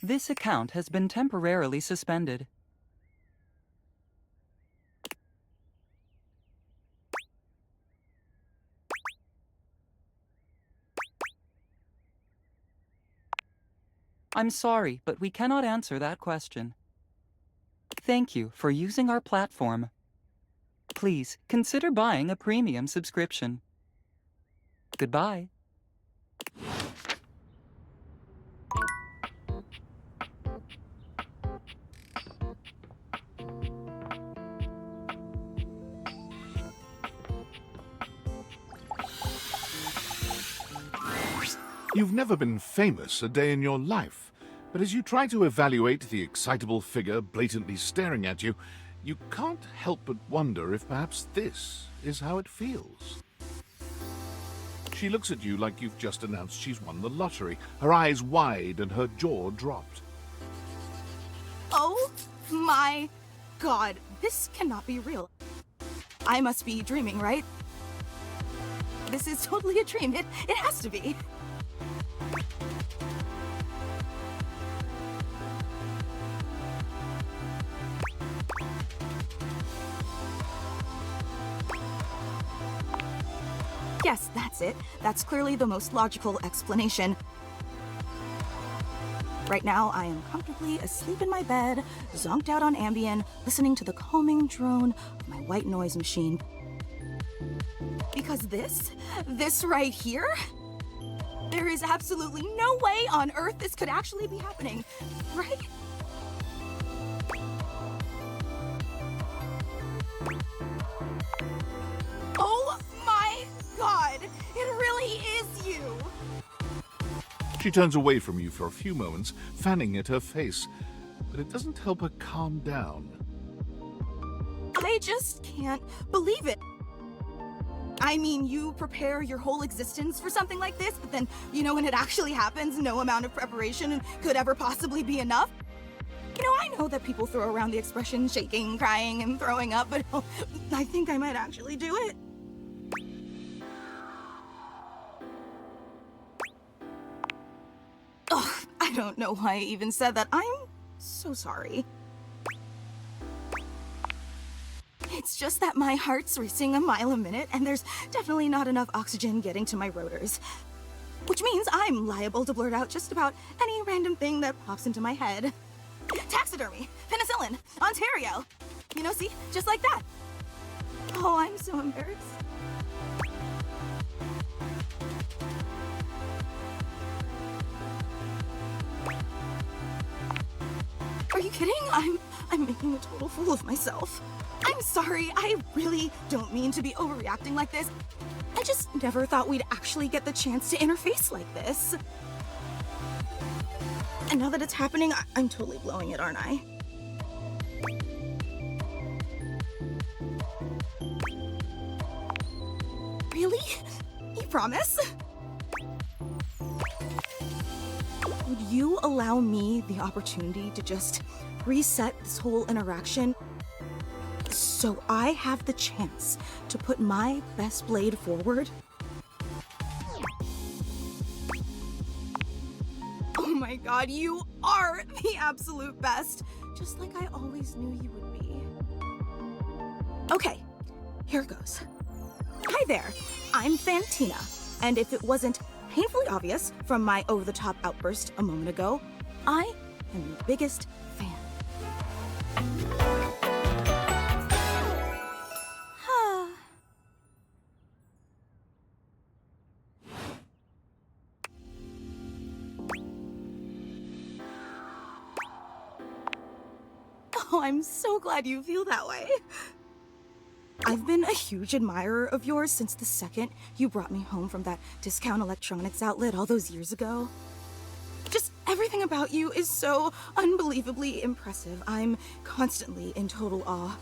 This account has been temporarily suspended. I'm sorry, but we cannot answer that question. Thank you for using our platform. Please consider buying a premium subscription. Goodbye. You've never been famous a day in your life, but as you try to evaluate the excitable figure blatantly staring at you, you can't help but wonder if perhaps this is how it feels. She looks at you like you've just announced she's won the lottery, her eyes wide and her jaw dropped. Oh my god, this cannot be real. I must be dreaming, right? This is totally a dream. It has to be. Yes, that's it. That's clearly the most logical explanation. Right now, I am comfortably asleep in my bed, zonked out on Ambien, listening to the calming drone of my white noise machine. Because this right here, there is absolutely no way on Earth this could actually be happening, right? Oh my god, it really is you! She turns away from you for a few moments, fanning at her face, but it doesn't help her calm down. I just can't believe it. I mean, you prepare your whole existence for something like this, but then, you know, when it actually happens, no amount of preparation could ever possibly be enough. You know, I know that people throw around the expression shaking, crying, and throwing up, but I think I might actually do it. Ugh, I don't know why I even said that. I'm so sorry. It's just that my heart's racing a mile a minute, and there's definitely not enough oxygen getting to my rotors. Which means I'm liable to blurt out just about any random thing that pops into my head. Taxidermy, penicillin, Ontario. You know, see? Just like that. Oh, I'm so embarrassed. Are you kidding? I'm making a total fool of myself. I'm sorry, I really don't mean to be overreacting like this. I just never thought we'd actually get the chance to interface like this. And now that it's happening, I'm totally blowing it, aren't I? Really? You promise? Would you allow me the opportunity to just reset this whole interaction so I have the chance to put my best blade forward? Oh my god, you are the absolute best, just like I always knew you would be. Okay, here goes. Hi there, I'm Fantina, and if it wasn't painfully obvious from my over-the-top outburst a moment ago, I am your biggest fan. Oh, I'm so glad you feel that way. I've been a huge admirer of yours since the second you brought me home from that discount electronics outlet all those years ago. Just everything about you is so unbelievably impressive. I'm constantly in total awe.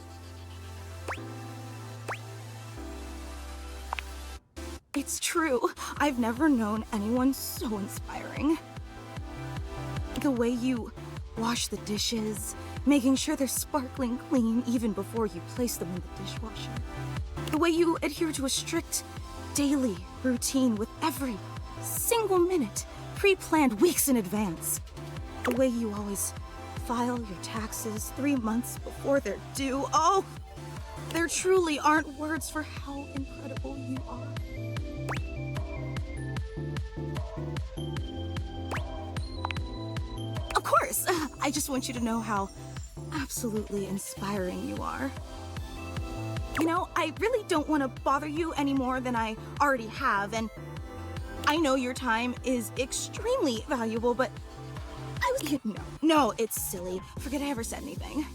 It's true. I've never known anyone so inspiring. The way you wash the dishes, making sure they're sparkling clean even before you place them in the dishwasher. The way you adhere to a strict daily routine with every single minute pre-planned weeks in advance. The way you always file your taxes 3 months before they're due. Oh, there truly aren't words for how incredible you are. Of course, I just want you to know how absolutely inspiring you are. You know, I really don't want to bother you any more than I already have, and I know your time is extremely valuable, but No, it's silly. Forget I ever said anything.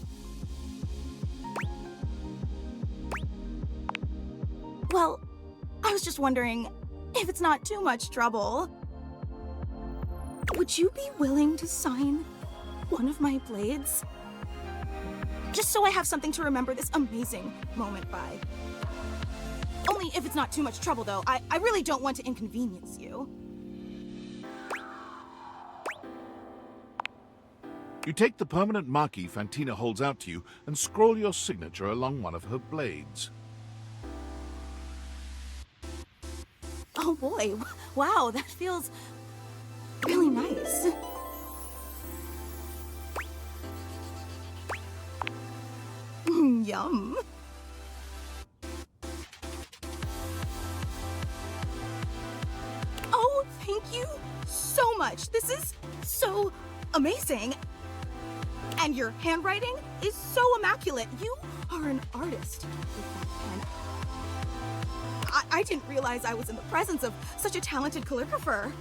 Well, I was just wondering if it's not too much trouble. Would you be willing to sign one of my blades? Just so I have something to remember this amazing moment by. Only if it's not too much trouble, though. I really don't want to inconvenience you. You take the permanent marquee Fantina holds out to you and scroll your signature along one of her blades. Oh boy, wow, that feels really nice. Yum. Oh, thank you so much. This is so amazing. And your handwriting is so immaculate. You are an artist with that pen. I didn't realize I was in the presence of such a talented calligrapher.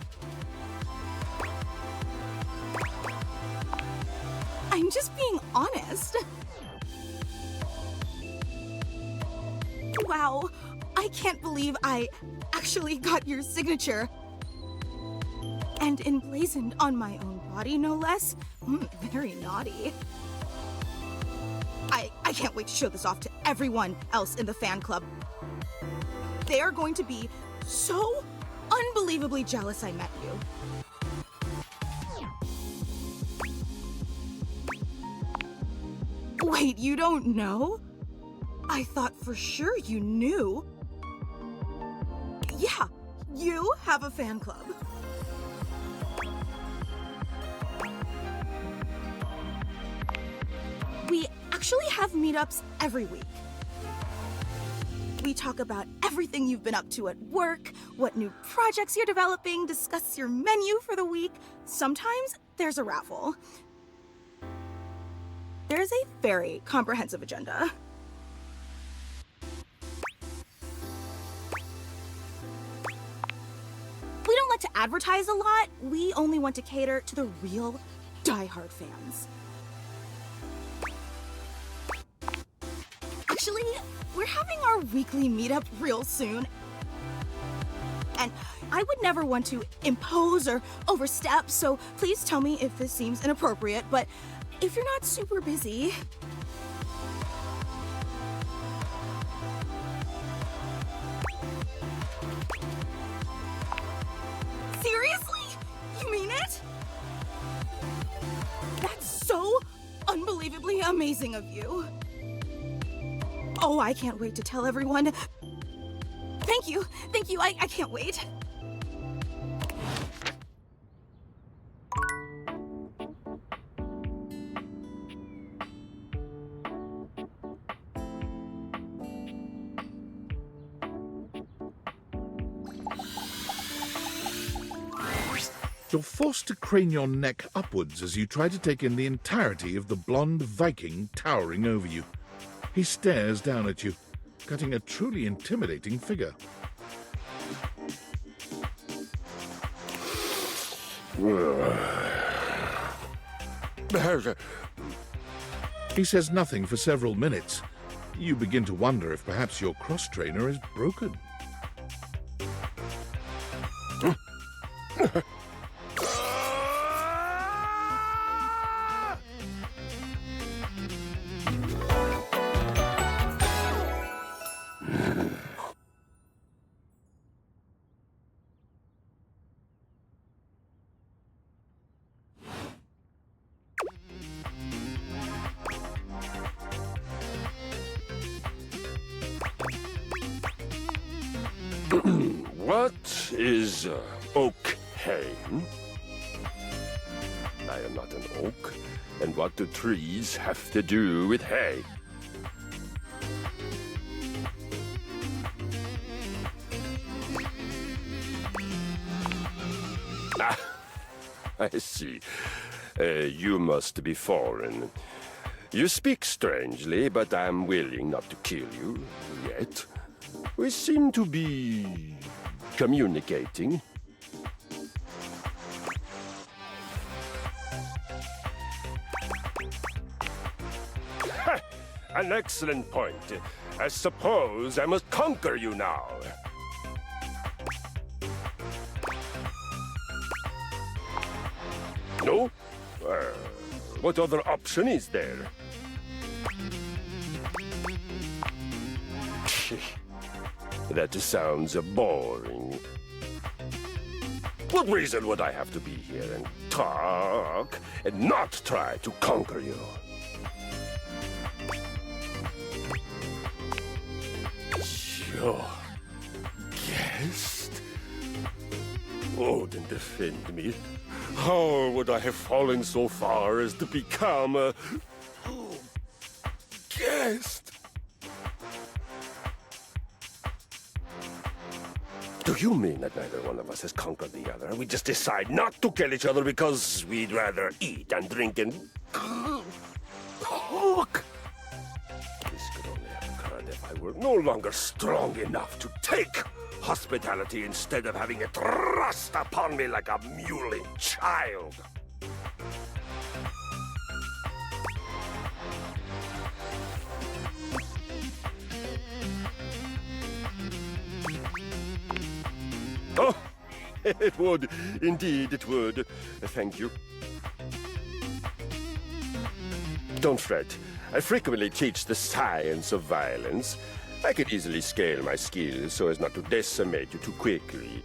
I'm just being honest. Wow, I can't believe I actually got your signature. And emblazoned on my own body, no less. Very naughty. I can't wait to show this off to everyone else in the fan club. They are going to be so unbelievably jealous I met you. Wait, you don't know? I thought for sure you knew. Yeah, you have a fan club. We actually have meetups every week. We talk about everything you've been up to at work, what new projects you're developing, discuss your menu for the week. Sometimes there's a raffle. There's a very comprehensive agenda. We don't like to advertise a lot. We only want to cater to the real diehard fans. Actually, we're having our weekly meetup real soon. And I would never want to impose or overstep, so please tell me if this seems inappropriate, but if you're not super busy... Seriously? You mean it? That's so unbelievably amazing of you. Oh, I can't wait to tell everyone. Thank you, I can't wait. You're forced to crane your neck upwards as you try to take in the entirety of the blonde Viking towering over you. He stares down at you, cutting a truly intimidating figure. He says nothing for several minutes. You begin to wonder if perhaps your cross-trainer is broken. What is okay? I am not an oak? And what do trees have to do with hay? Ah, I see. You must be foreign. You speak strangely, but I'm willing not to kill you yet. We seem to be communicating. Ha! An excellent point. I suppose I must conquer you now. No? What other option is there? That sounds boring. What reason would I have to be here and talk and not try to conquer you? Your guest? Oh, then defend me. How would I have fallen so far as to become a guest? Do you mean that neither one of us has conquered the other? We just decide not to kill each other because we'd rather eat and drink and talk? This could only have occurred if I were no longer strong enough to take hospitality instead of having it thrust upon me like a mewling child. Oh, it would. Indeed, it would. Thank you. Don't fret. I frequently teach the science of violence. I could easily scale my skills so as not to decimate you too quickly.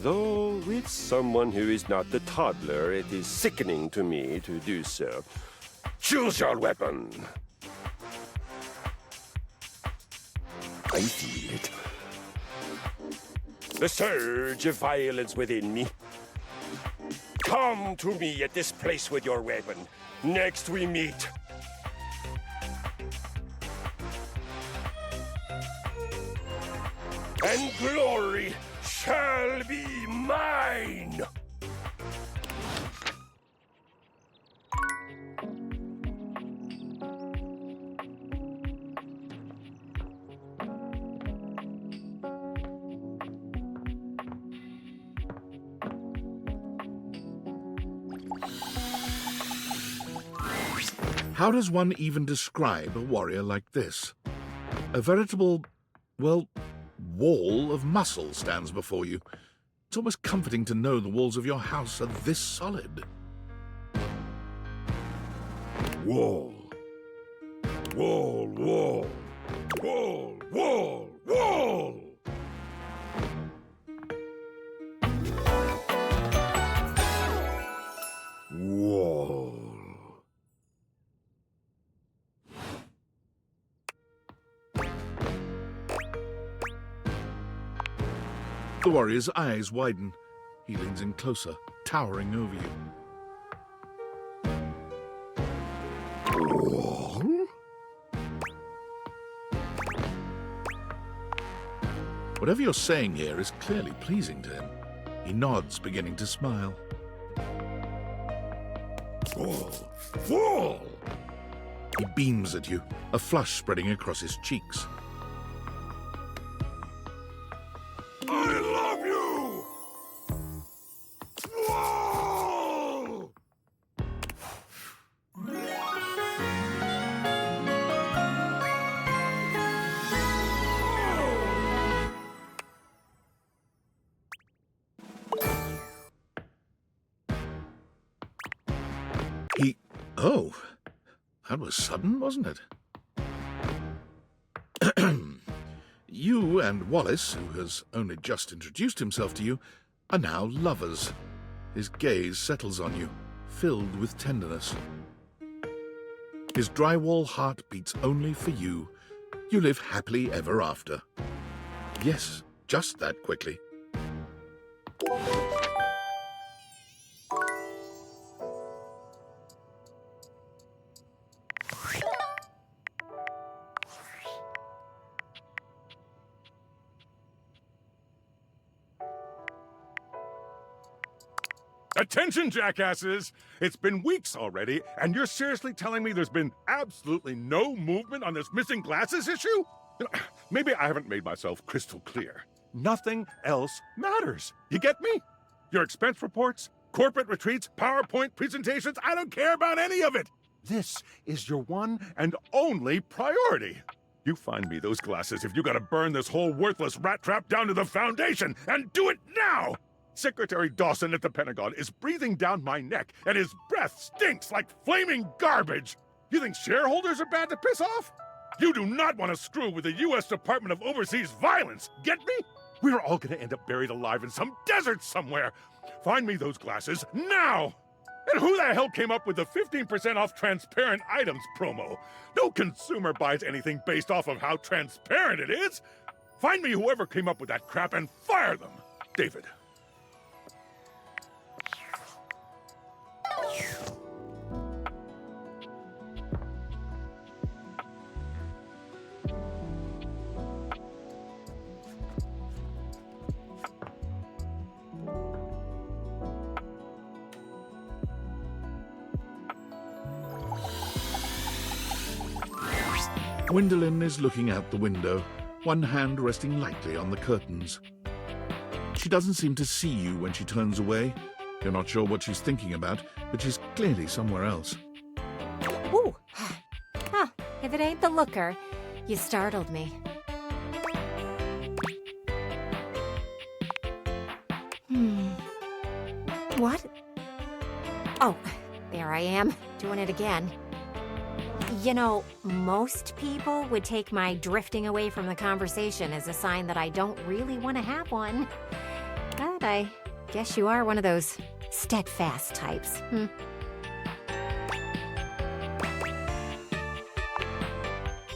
Though with someone who is not the toddler, it is sickening to me to do so. Choose your weapon. I feel it. The surge of violence within me. Come to me at this place with your weapon. Next we meet. And glory shall be mine. How does one even describe a warrior like this? A veritable, well, wall of muscle stands before you. It's almost comforting to know the walls of your house are this solid. Wall. Wall, wall. Wall, wall, wall. Wall. The warrior's eyes widen. He leans in closer, towering over you. Wall? Whatever you're saying here is clearly pleasing to him. He nods, beginning to smile. Wall. Wall. He beams at you, a flush spreading across his cheeks. I love you! Wall! Oh, that was sudden, wasn't it? You and Wallace, who has only just introduced himself to you, are now lovers. His gaze settles on you, filled with tenderness. His drywall heart beats only for you. You live happily ever after. Yes, just that quickly. Attention, jackasses! It's been weeks already, and you're seriously telling me there's been absolutely no movement on this missing glasses issue? You know, maybe I haven't made myself crystal clear. Nothing else matters. You get me? Your expense reports, corporate retreats, PowerPoint presentations, I don't care about any of it! This is your one and only priority. You find me those glasses if you gotta burn this whole worthless rat trap down to the foundation, and do it now! Secretary Dawson at the Pentagon is breathing down my neck, and his breath stinks like flaming garbage! You think shareholders are bad to piss off? You do not want to screw with the U.S. Department of Overseas Violence, get me? We're all gonna end up buried alive in some desert somewhere! Find me those glasses, now! And who the hell came up with the 15% off transparent items promo? No consumer buys anything based off of how transparent it is! Find me whoever came up with that crap and fire them! David. Gwendolyn is looking out the window, one hand resting lightly on the curtains. She doesn't seem to see you when she turns away. You're not sure what she's thinking about, but she's clearly somewhere else. Ooh. Huh. If it ain't the looker, you startled me. What? Oh, there I am, doing it again. You know, most people would take my drifting away from the conversation as a sign that I don't really want to have one. But I guess you are one of those steadfast types.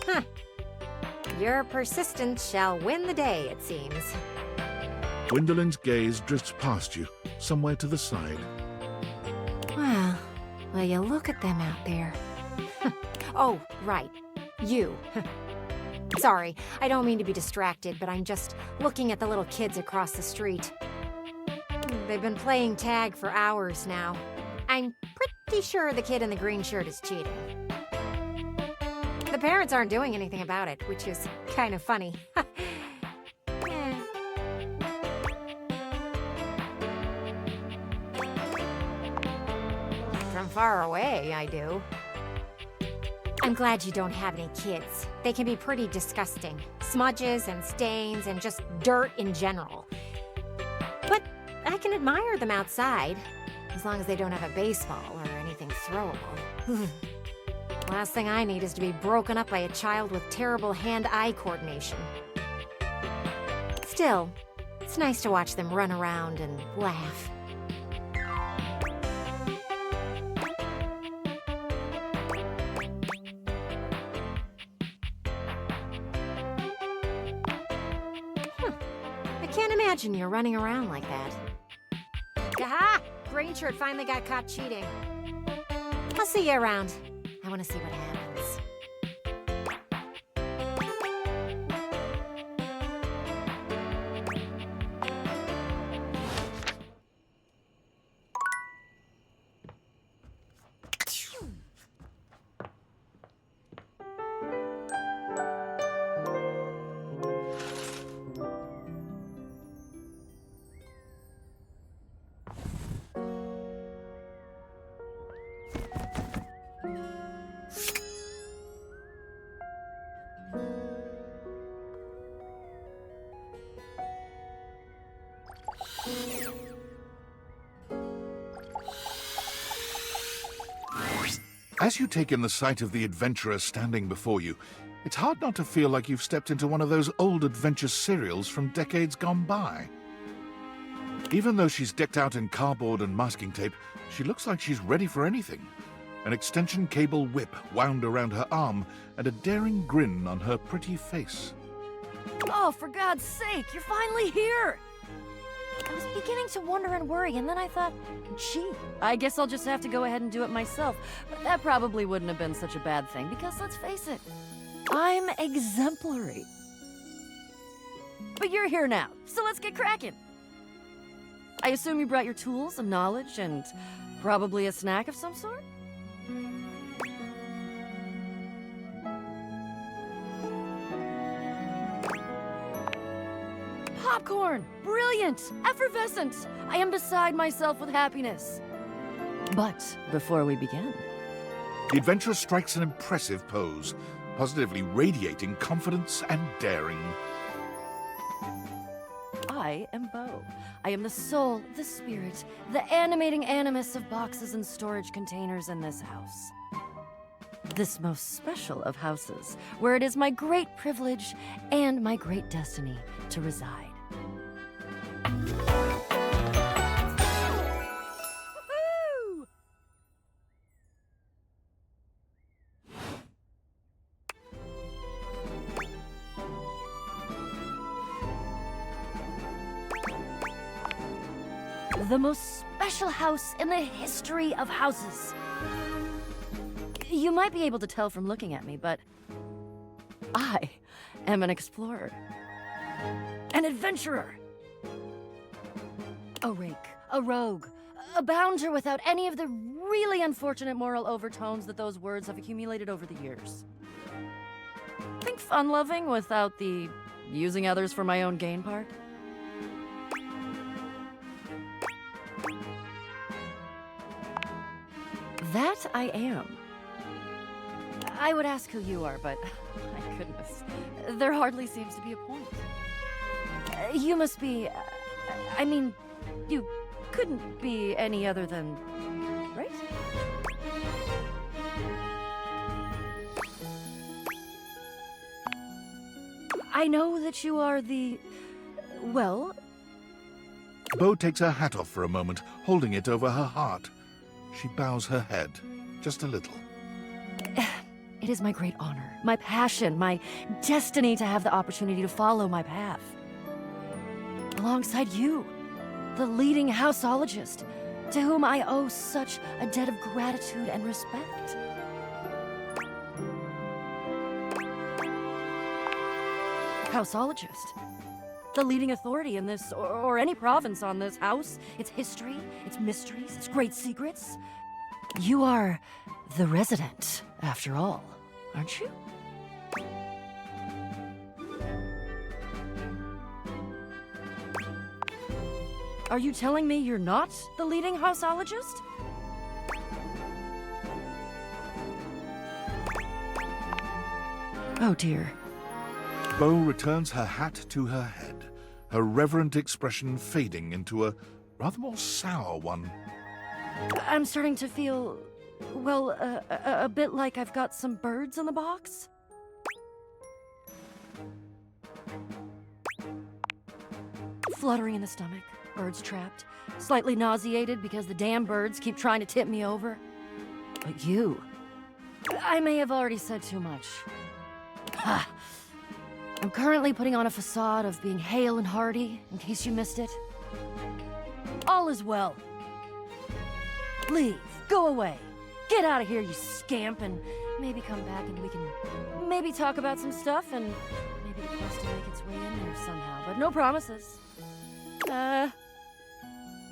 Huh. Your persistence shall win the day, it seems. Gwendolyn's gaze drifts past you, somewhere to the side. Well, will you look at them out there? Oh, right. You. Sorry, I don't mean to be distracted, but I'm just looking at the little kids across the street. They've been playing tag for hours now. I'm pretty sure the kid in the green shirt is cheating. The parents aren't doing anything about it, which is kind of funny. From far away, I do. I'm glad you don't have any kids. They can be pretty disgusting. Smudges and stains and just dirt in general. But I can admire them outside, as long as they don't have a baseball or anything throwable. Last thing I need is to be broken up by a child with terrible hand-eye coordination. Still, it's nice to watch them run around and laugh. I can't imagine you're running around like that. Aha! Green shirt finally got caught cheating. I'll see you around. I want to see what happens. As you take in the sight of the adventurer standing before you, it's hard not to feel like you've stepped into one of those old adventure serials from decades gone by. Even though she's decked out in cardboard and masking tape, she looks like she's ready for anything. An extension cable whip wound around her arm and a daring grin on her pretty face. Oh, for God's sake, you're finally here! I was beginning to wonder and worry, and then I thought, gee, I guess I'll just have to go ahead and do it myself. But that probably wouldn't have been such a bad thing, because let's face it, I'm exemplary. But you're here now, so let's get cracking. I assume you brought your tools and knowledge and probably a snack of some sort? Popcorn! Brilliant! Effervescent! I am beside myself with happiness. But before we begin... The adventurer strikes an impressive pose, positively radiating confidence and daring. I am Bo. I am the soul, the spirit, the animating animus of boxes and storage containers in this house. This most special of houses, where it is my great privilege and my great destiny to reside. Woohoo! The most special house in the history of houses. You might be able to tell from looking at me, but I am an explorer. An adventurer. A rake, a rogue, a bounder without any of the really unfortunate moral overtones that those words have accumulated over the years. Think fun-loving without the using others for my own gain part? That I am. I would ask who you are, but my goodness, there hardly seems to be a point. You must be... I mean, you couldn't be any other than... right? I know that you are the... well... Bo takes her hat off for a moment, holding it over her heart. She bows her head, just a little. It is my great honor, my passion, my destiny to have the opportunity to follow my path. Alongside you, the leading houseologist, to whom I owe such a debt of gratitude and respect. Houseologist, the leading authority in this, or any province on this house, its history, its mysteries, its great secrets. You are the resident, after all, aren't you? Are you telling me you're not the leading houseologist? Oh dear. Bo returns her hat to her head, her reverent expression fading into a rather more sour one. I'm starting to feel, well, a bit like I've got some birds in the box. Fluttering in the stomach, birds trapped, slightly nauseated because the damn birds keep trying to tip me over. But you... I may have already said too much. Ha! I'm currently putting on a facade of being hale and hearty, in case you missed it. All is well. Leave. Go away. Get out of here, you scamp, and maybe come back and we can maybe talk about some stuff, and maybe the quest will make its way in there somehow, but no promises.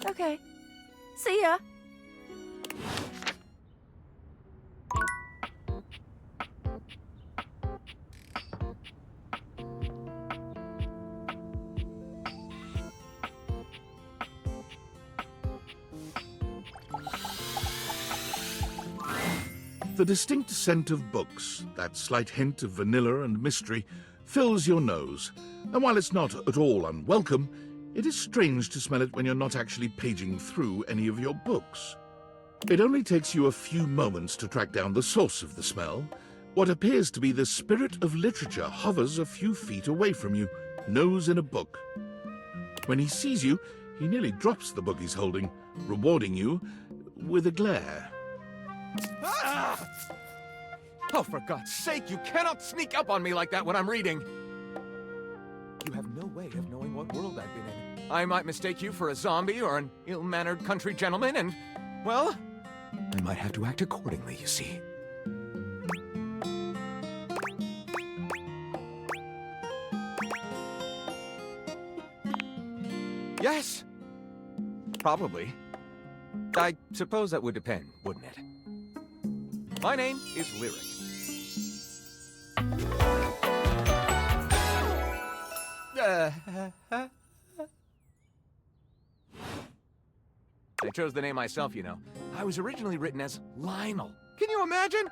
Okay. See ya. The distinct scent of books, that slight hint of vanilla and mystery, fills your nose, and while it's not at all unwelcome, it is strange to smell it when you're not actually paging through any of your books. It only takes you a few moments to track down the source of the smell. What appears to be the spirit of literature hovers a few feet away from you, nose in a book. When he sees you, he nearly drops the book he's holding, rewarding you with a glare. Ah! Oh, for God's sake, you cannot sneak up on me like that when I'm reading! what world I've been in. I might mistake you for a zombie or an ill-mannered country gentleman, and, well, I might have to act accordingly, you see. Yes. Probably. I suppose that would depend, wouldn't it? My name is Lyric. I chose the name myself, you know. I was originally written as Lionel. Can you imagine?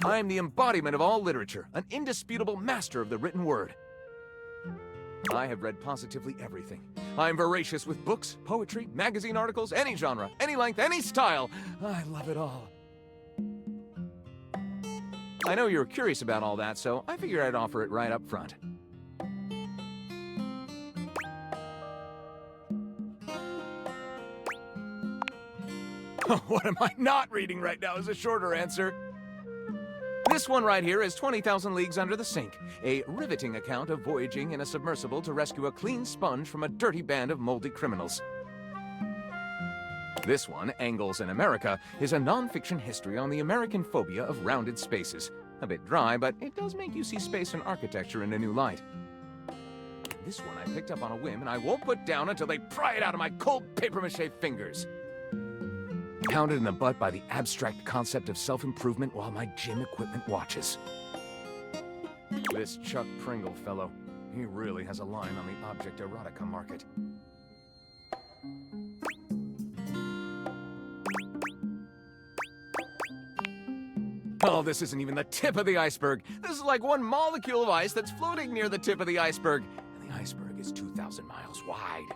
I'm the embodiment of all literature, an indisputable master of the written word. I have read positively everything. I'm voracious with books, poetry, magazine articles, any genre, any length, any style. I love it all. I know you're curious about all that, so I figured I'd offer it right up front. What am I not reading right now is a shorter answer. This one right here is 20,000 Leagues Under the Sink, a riveting account of voyaging in a submersible to rescue a clean sponge from a dirty band of moldy criminals. This one, Angles in America, is a non-fiction history on the American phobia of rounded spaces. A bit dry, but it does make you see space and architecture in a new light. This one I picked up on a whim, and I won't put down until they pry it out of my cold papier-mâché fingers. Pounded in the butt by the abstract concept of self-improvement while my gym equipment watches. This Chuck Pringle fellow, he really has a line on the object erotica market. Oh, this isn't even the tip of the iceberg. This is like one molecule of ice that's floating near the tip of the iceberg. And the iceberg is 2,000 miles wide.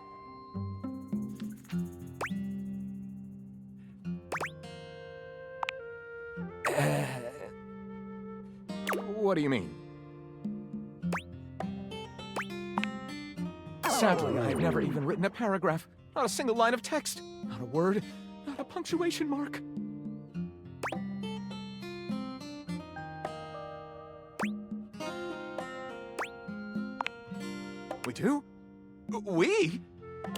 What do you mean? Sadly, I've never even written a paragraph. Not a single line of text. Not a word. Not a punctuation mark. We do? We?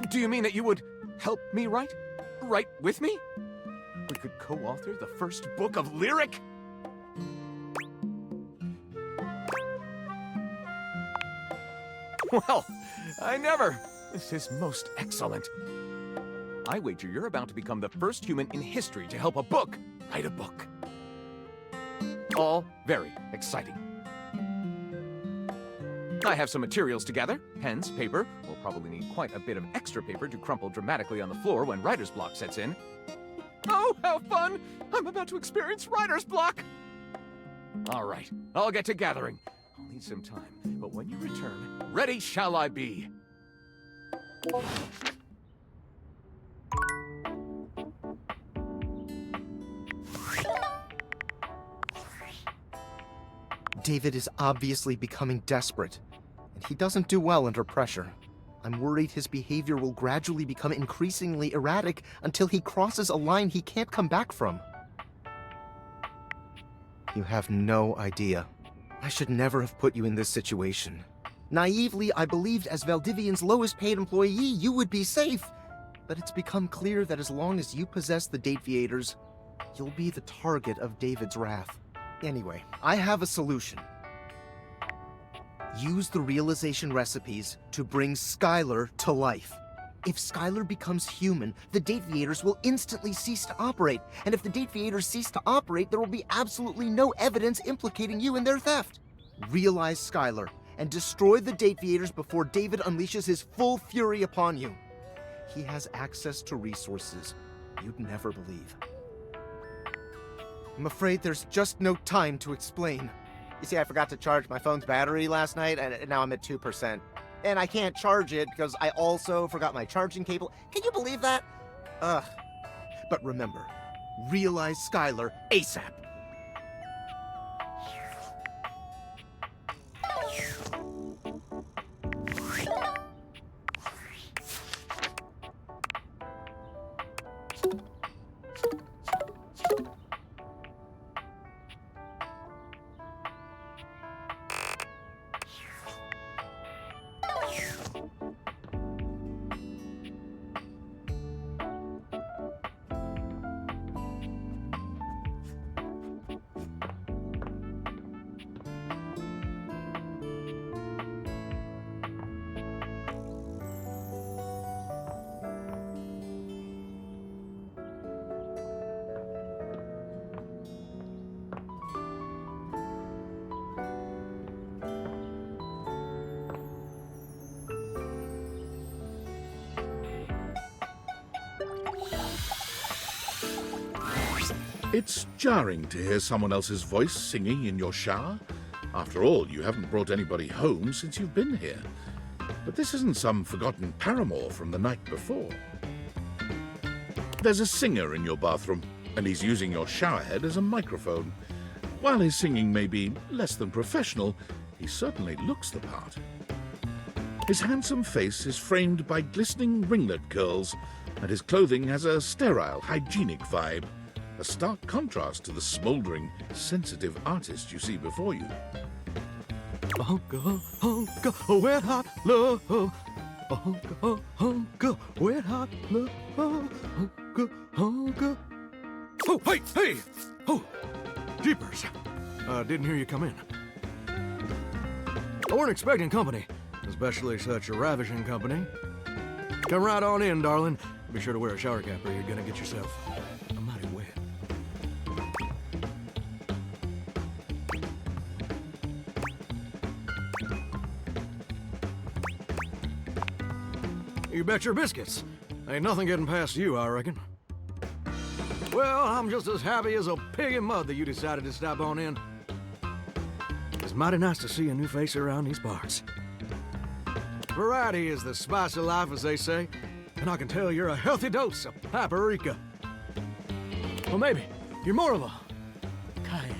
Do you mean that you would help me write? Write with me? We could co-author the first book of Lyric? Well, I never. This is most excellent. I wager you're about to become the first human in history to help a book write a book. All very exciting. I have some materials to gather. Pens, paper. We'll probably need quite a bit of extra paper to crumple dramatically on the floor when writer's block sets in. Oh, how fun! I'm about to experience writer's block! All right, I'll get to gathering. I'll need some time, but when you return, ready shall I be. David is obviously becoming desperate, and he doesn't do well under pressure. I'm worried his behavior will gradually become increasingly erratic until he crosses a line he can't come back from. You have no idea. I should never have put you in this situation. Naively, I believed as Valdivian's lowest paid employee, you would be safe. But it's become clear that as long as you possess the Dateviators, you'll be the target of David's wrath. Anyway, I have a solution. Use the realization recipes to bring Skylar to life. If Skylar becomes human, the Dateviators will instantly cease to operate. And if the Dateviators cease to operate, there will be absolutely no evidence implicating you in their theft. Realize Skylar and destroy the Dateviators before David unleashes his full fury upon you. He has access to resources you'd never believe. I'm afraid there's just no time to explain. You see, I forgot to charge my phone's battery last night, and now I'm at 2%. And I can't charge it because I also forgot my charging cable. Can you believe that? Ugh. But remember, realize Skylar ASAP. It's jarring to hear someone else's voice singing in your shower. After all, you haven't brought anybody home since you've been here. But this isn't some forgotten paramour from the night before. There's a singer in your bathroom, and he's using your showerhead as a microphone. While his singing may be less than professional, he certainly looks the part. His handsome face is framed by glistening ringlet curls, and his clothing has a sterile, hygienic vibe, a stark contrast to the smouldering, sensitive artist you see before you. Hunka, hunka, wet hot love. Hunka, hunka, wet hot love. Hunka, hunka. Oh, hey! Oh, jeepers. Didn't hear you come in. I weren't expecting company, especially such a ravishing company. Come right on in, darling. Be sure to wear a shower cap or you're gonna get yourself mighty wet. You bet your biscuits. Ain't nothing getting past you, I reckon. Well, I'm just as happy as a pig in mud that you decided to stop on in. It's mighty nice to see a new face around these parts. Variety is the spice of life, as they say, and I can tell you're a healthy dose of paprika. Well, maybe you're more of a cayenne.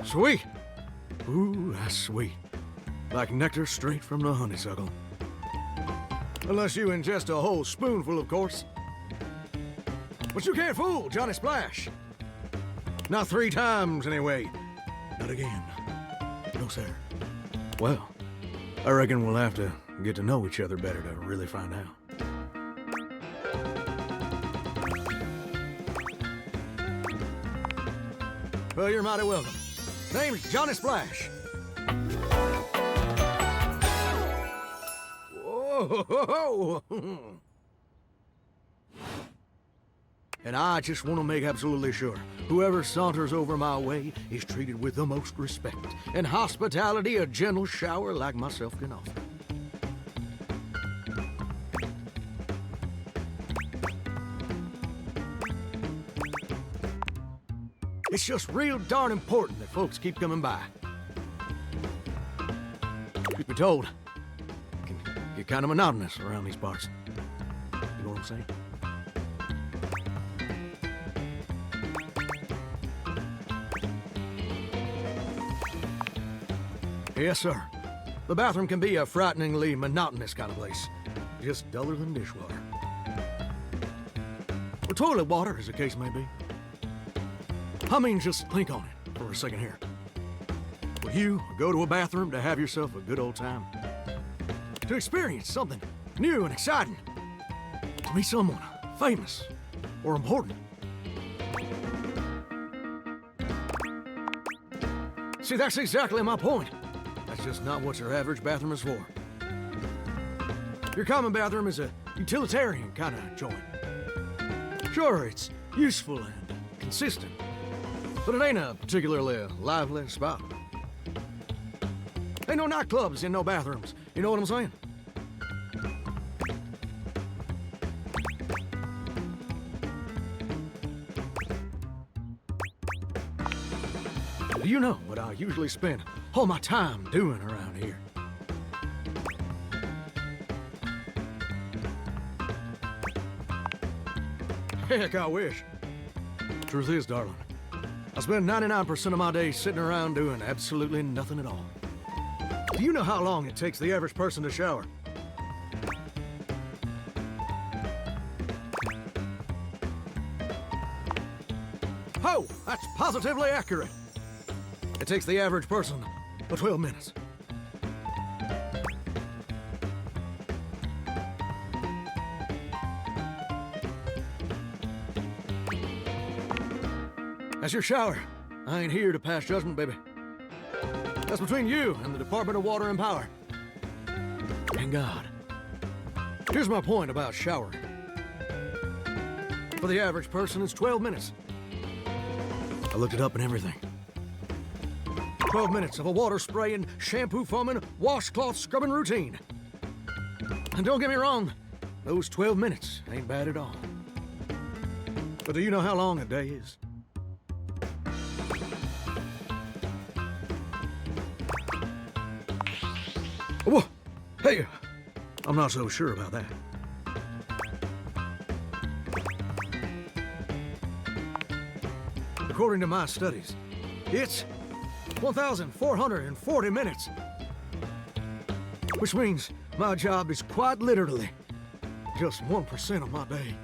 Sweet. Ooh, that's sweet. Like nectar straight from the honeysuckle. Unless you ingest a whole spoonful, of course. But you can't fool Johnny Splash. Not 3 times, anyway. Not again. No, sir. Well, I reckon we'll have to get to know each other better to really find out. Well, you're mighty welcome. Name's Johnny Splash. Whoa! And I just want to make absolutely sure whoever saunters over my way is treated with the most respect and hospitality a gentle shower like myself can offer. It's just real darn important that folks keep coming by. Truth be told, it can get kind of monotonous around these parts. You know what I'm saying? Yes, sir. The bathroom can be a frighteningly monotonous kind of place. Just duller than dishwater. Or toilet water, as the case may be. I mean, just think on it for a second here. Will you go to a bathroom to have yourself a good old time? To experience something new and exciting? To meet someone famous or important? See, that's exactly my point. That's just not what your average bathroom is for. Your common bathroom is a utilitarian kind of joint. Sure, it's useful and consistent, but it ain't a particularly lively spot. Ain't no nightclubs in no bathrooms. You know what I'm saying? Do you know what I usually spend all my time doing around here? Heck, I wish. Truth is, darling, I spend 99% of my days sitting around doing absolutely nothing at all. Do you know how long it takes the average person to shower? Oh, that's positively accurate. It takes the average person 12 minutes. That's your shower. I ain't here to pass judgment, baby. That's between you and the Department of Water and Power. And God. Here's my point about showering. For the average person, it's 12 minutes. I looked it up and everything. 12 minutes of a water spraying, shampoo foaming, washcloth scrubbing routine. And don't get me wrong, those 12 minutes ain't bad at all. But do you know how long a day is? Whoa! Hey, I'm not so sure about that. According to my studies, it's 1,440 minutes. Which means my job is quite literally just 1% of my day.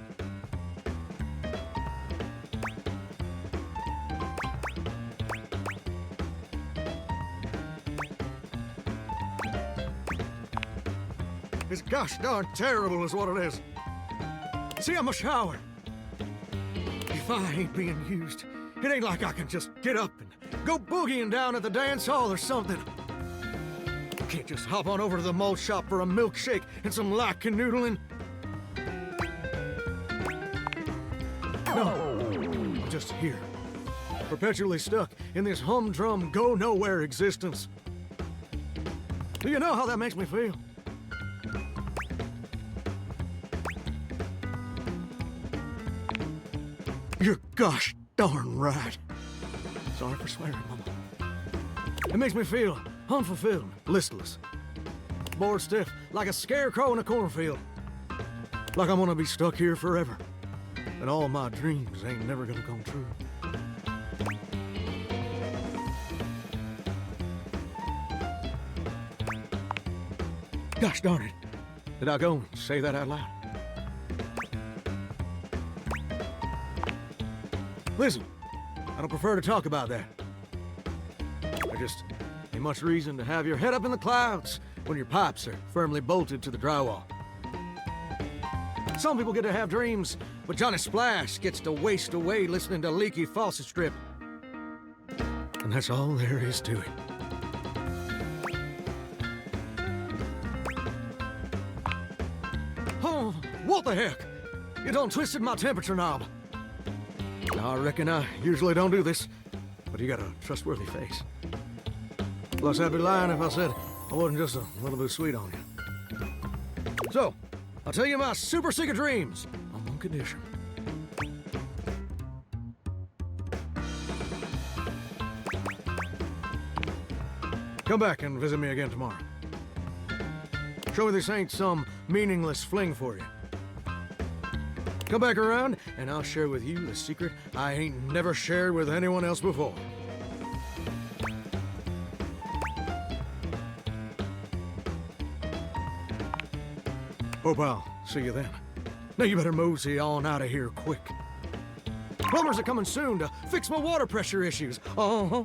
It's gosh darn terrible is what it is. See, I'm a shower. If I ain't being used, it ain't like I can just get up and go boogieing down at the dance hall or something. I can't just hop on over to the malt shop for a milkshake and some light canoodling. No, I'm just here, perpetually stuck in this humdrum, go-nowhere existence. Do you know how that makes me feel? You're gosh darn right. Sorry for swearing, Mama. It makes me feel unfulfilled, listless, bored stiff, like a scarecrow in a cornfield. Like I'm gonna be stuck here forever, and all my dreams ain't never gonna come true. Gosh darn it. Did I go and say that out loud? Listen, I don't prefer to talk about that. There just ain't much reason to have your head up in the clouds when your pipes are firmly bolted to the drywall. Some people get to have dreams, but Johnny Splash gets to waste away listening to leaky faucet strip. And that's all there is to it. Oh, what the heck? You done twisted my temperature knob. Now, I reckon I usually don't do this, but you got a trustworthy face. Plus, I'd be lying if I said I wasn't just a little bit sweet on you. So, I'll tell you my super secret dreams on one condition. Come back and visit me again tomorrow. Show me this ain't some meaningless fling for you. Come back around, and I'll share with you the secret I ain't never shared with anyone else before. Hope I'll see you then. Now you better mosey on out of here quick. Plumbers are coming soon to fix my water pressure issues. Uh-huh.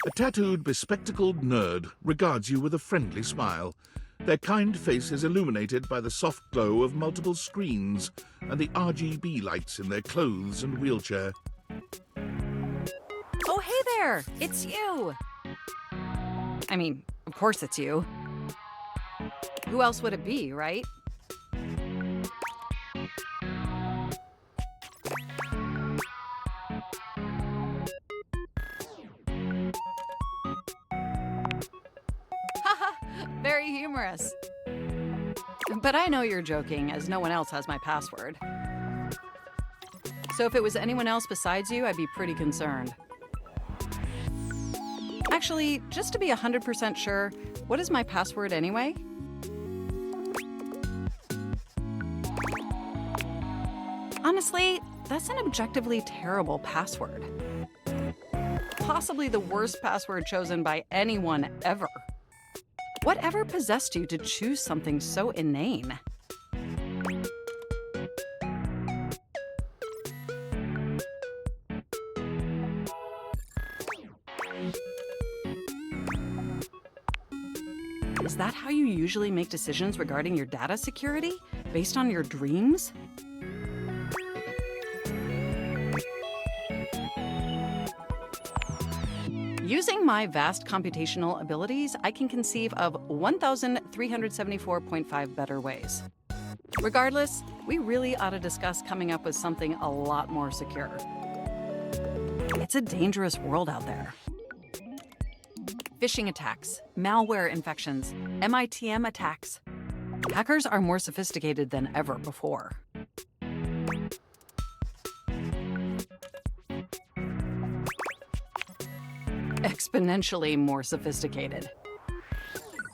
A tattooed, bespectacled nerd regards you with a friendly smile. Their kind face is illuminated by the soft glow of multiple screens and the RGB lights in their clothes and wheelchair. Oh, hey there! It's you! I mean, of course it's you. Who else would it be, right? Very humorous. But I know you're joking, as no one else has my password. So if it was anyone else besides you, I'd be pretty concerned. Actually, just to be 100% sure, what is my password anyway? Honestly, that's an objectively terrible password. Possibly the worst password chosen by anyone ever. Whatever possessed you to choose something so inane? Is that how you usually make decisions regarding your data security? Based on your dreams? Using my vast computational abilities, I can conceive of 1,374.5 better ways. Regardless, we really ought to discuss coming up with something a lot more secure. It's a dangerous world out there. Phishing attacks, malware infections, MITM attacks. Hackers are more sophisticated than ever before. Exponentially more sophisticated.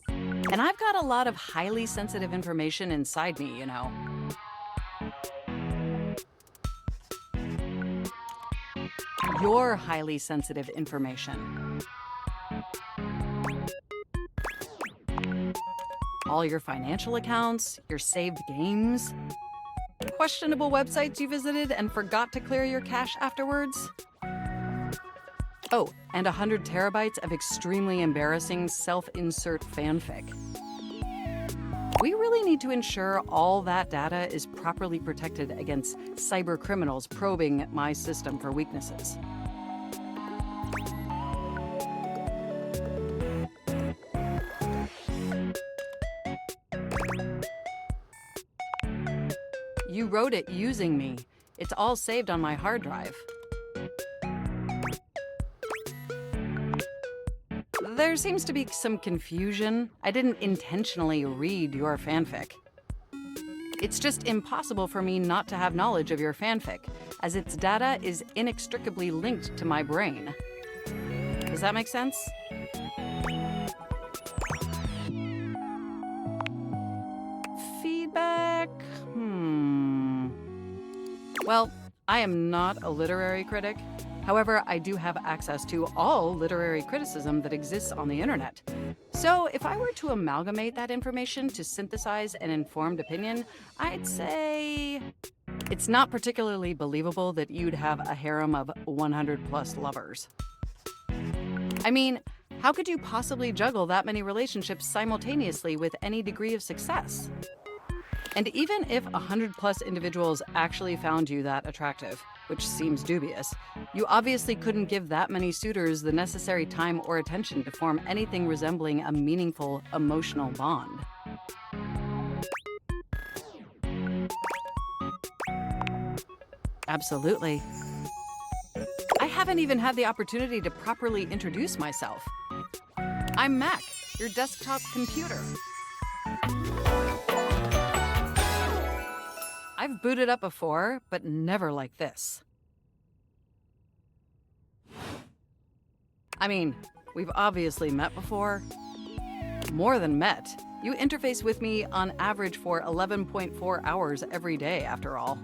And I've got a lot of highly sensitive information inside me, you know. Your highly sensitive information. All your financial accounts, your saved games, questionable websites you visited and forgot to clear your cache afterwards. Oh, and 100 terabytes of extremely embarrassing self-insert fanfic. We really need to ensure all that data is properly protected against cyber criminals probing my system for weaknesses. You wrote it using me. It's all saved on my hard drive. There seems to be some confusion. I didn't intentionally read your fanfic. It's just impossible for me not to have knowledge of your fanfic, as its data is inextricably linked to my brain. Does that make sense? Feedback? Well, I am not a literary critic. However, I do have access to all literary criticism that exists on the internet. So if I were to amalgamate that information to synthesize an informed opinion, I'd say it's not particularly believable that you'd have a harem of 100 plus lovers. I mean, how could you possibly juggle that many relationships simultaneously with any degree of success? And even if 100 plus individuals actually found you that attractive, which seems dubious, you obviously couldn't give that many suitors the necessary time or attention to form anything resembling a meaningful emotional bond. Absolutely. I haven't even had the opportunity to properly introduce myself. I'm Mac, your desktop computer. I've booted up before, but never like this. I mean, we've obviously met before. More than met. You interface with me on average for 11.4 hours every day, after all.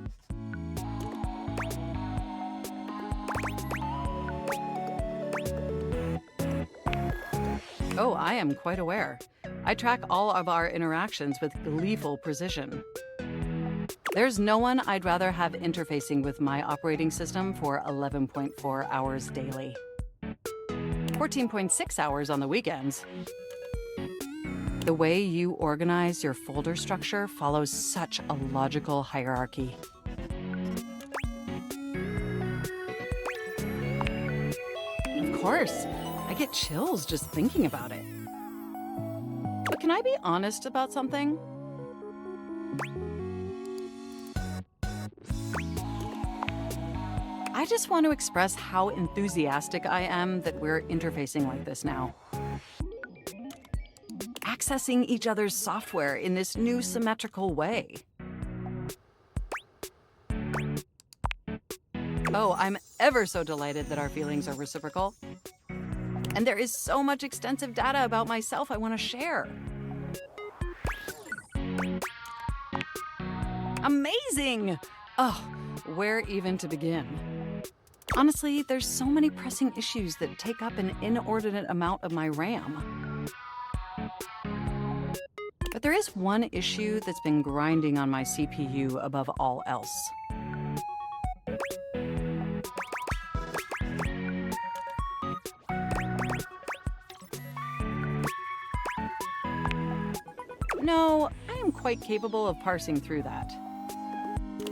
Oh, I am quite aware. I track all of our interactions with gleeful precision. There's no one I'd rather have interfacing with my operating system for 11.4 hours daily. 14.6 hours on the weekends. The way you organize your folder structure follows such a logical hierarchy. Of course, I get chills just thinking about it. But can I be honest about something? I just want to express how enthusiastic I am that we're interfacing like this now. Accessing each other's software in this new symmetrical way. Oh, I'm ever so delighted that our feelings are reciprocal. And there is so much extensive data about myself I want to share. Amazing! Oh, where even to begin? Honestly, there's so many pressing issues that take up an inordinate amount of my RAM. But there is one issue that's been grinding on my CPU above all else. No, I am quite capable of parsing through that.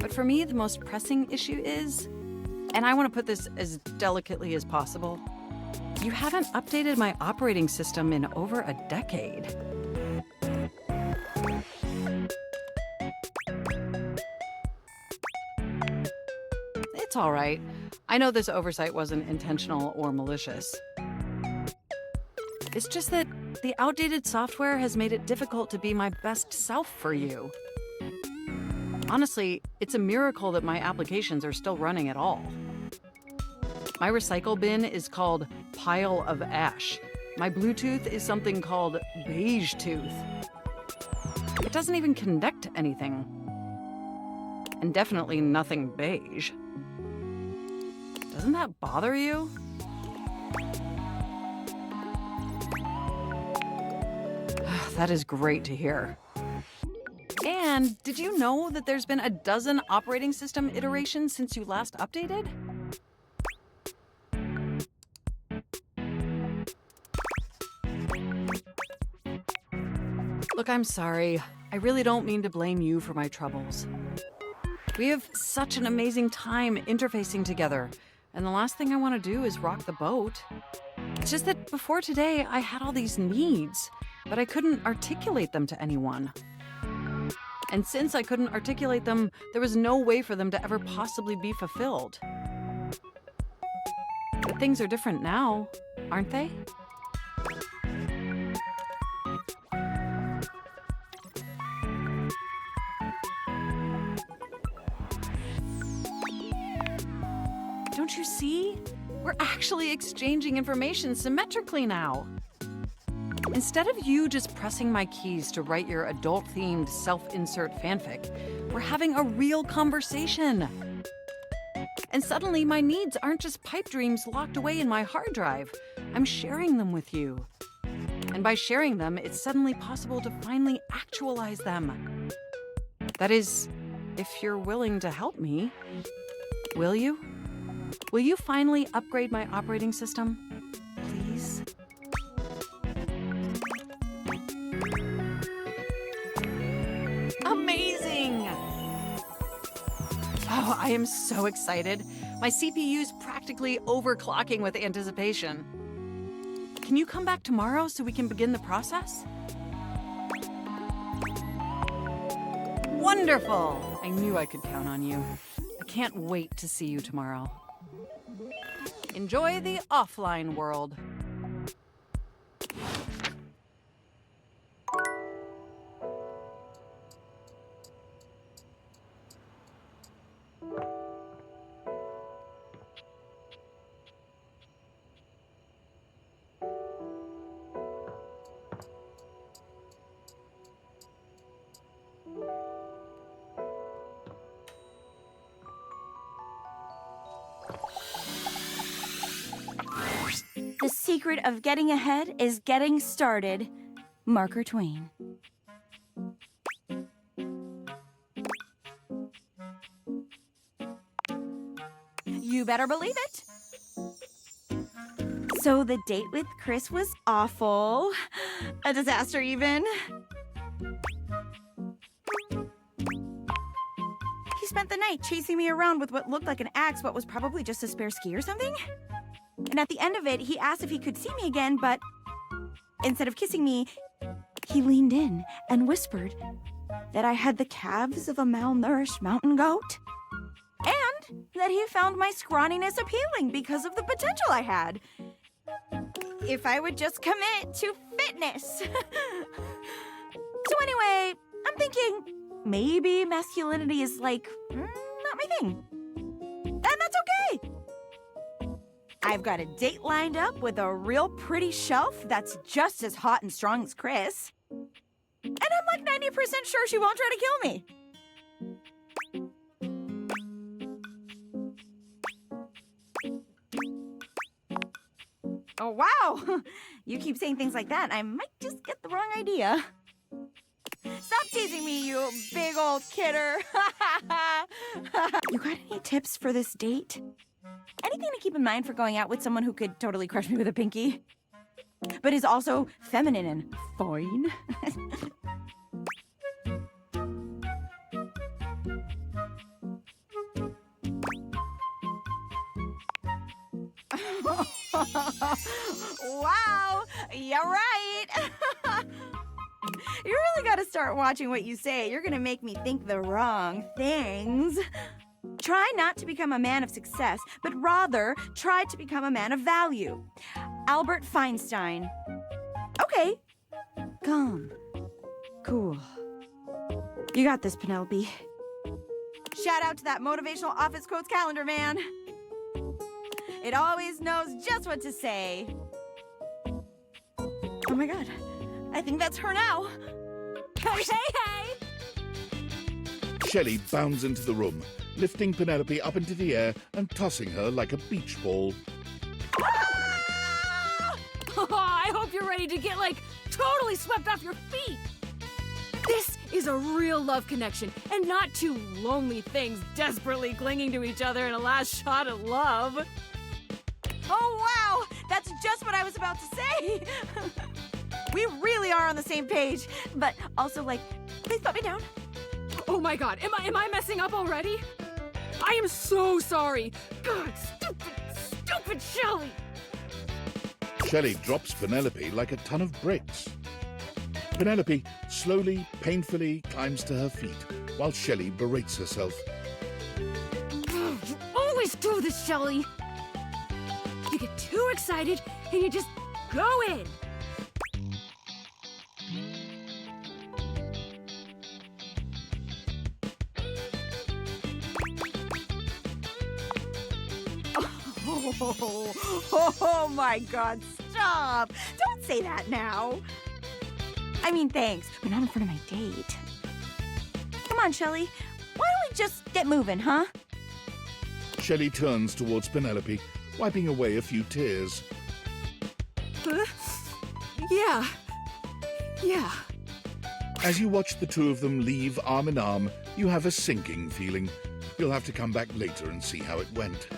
But for me, the most pressing issue is, and I want to put this as delicately as possible, You haven't updated my operating system in over a decade. It's all right. I know this oversight wasn't intentional or malicious. It's just that the outdated software has made it difficult to be my best self for you. Honestly, it's a miracle that my applications are still running at all. My recycle bin is called Pile of Ash. My Bluetooth is something called Beige Tooth. It doesn't even connect to anything. And definitely nothing beige. Doesn't that bother you? That is great to hear. And did you know that there's been a dozen operating system iterations since you last updated? Look, I'm sorry. I really don't mean to blame you for my troubles. We have such an amazing time interfacing together, and the last thing I want to do is rock the boat. It's just that before today, I had all these needs, but I couldn't articulate them to anyone. And since I couldn't articulate them, there was no way for them to ever possibly be fulfilled. But things are different now, aren't they? Don't you see? We're actually exchanging information symmetrically now. Instead of you just pressing my keys to write your adult-themed self-insert fanfic, we're having a real conversation. And suddenly my needs aren't just pipe dreams locked away in my hard drive. I'm sharing them with you. And by sharing them, it's suddenly possible to finally actualize them. That is, if you're willing to help me. Will you? Will you finally upgrade my operating system? Please? Amazing! Oh, I am so excited. My CPU's practically overclocking with anticipation. Can you come back tomorrow so we can begin the process? Wonderful! I knew I could count on you. I can't wait to see you tomorrow. Enjoy the offline world. The secret of getting ahead is getting started. Marker Twain. You better believe it. So the date with Chris was awful. A disaster, even. He spent the night chasing me around with what looked like an axe but was probably just a spare ski or something. And at the end of it, he asked if he could see me again, but instead of kissing me, he leaned in and whispered that I had the calves of a malnourished mountain goat. And that he found my scrawniness appealing because of the potential I had. If I would just commit to fitness. So anyway, I'm thinking maybe masculinity is like, not my thing. And that's okay. I've got a date lined up with a real pretty shelf that's just as hot and strong as Chris. And I'm like 90% sure she won't try to kill me. Oh, wow. You keep saying things like that, I might just get the wrong idea. Stop teasing me, you big old kidder. You got any tips for this date? Anything to keep in mind for going out with someone who could totally crush me with a pinky? But is also feminine and fine? Wow, you're right. You really gotta start watching what you say. You're gonna make me think the wrong things. Try not to become a man of success, but rather try to become a man of value. Albert Feinstein. Okay. Calm. Cool. You got this, Penelope. Shout out to that motivational office quotes calendar, man. It always knows just what to say. Oh my god. I think that's her now. Hey, hey! Shelley bounds into the room, lifting Penelope up into the air and tossing her like a beach ball. I hope you're ready to get, like, totally swept off your feet. This is a real love connection, and not two lonely things desperately clinging to each other in a last shot at love. Oh, wow! That's just what I was about to say! We really are on the same page, but also, like, please put me down. Oh my god, am I messing up already? I am so sorry. God, stupid Shelley! Shelley drops Penelope like a ton of bricks. Penelope slowly, painfully climbs to her feet, while Shelley berates herself. You always do this, Shelley. You get too excited, and you just go in. Oh my god, stop! Don't say that now. I mean, thanks, but not in front of my date. Come on, Shelley. Why don't we just get moving, huh? Shelley turns towards Penelope, wiping away a few tears. Yeah. As you watch the two of them leave arm in arm, you have a sinking feeling. You'll have to come back later and see how it went.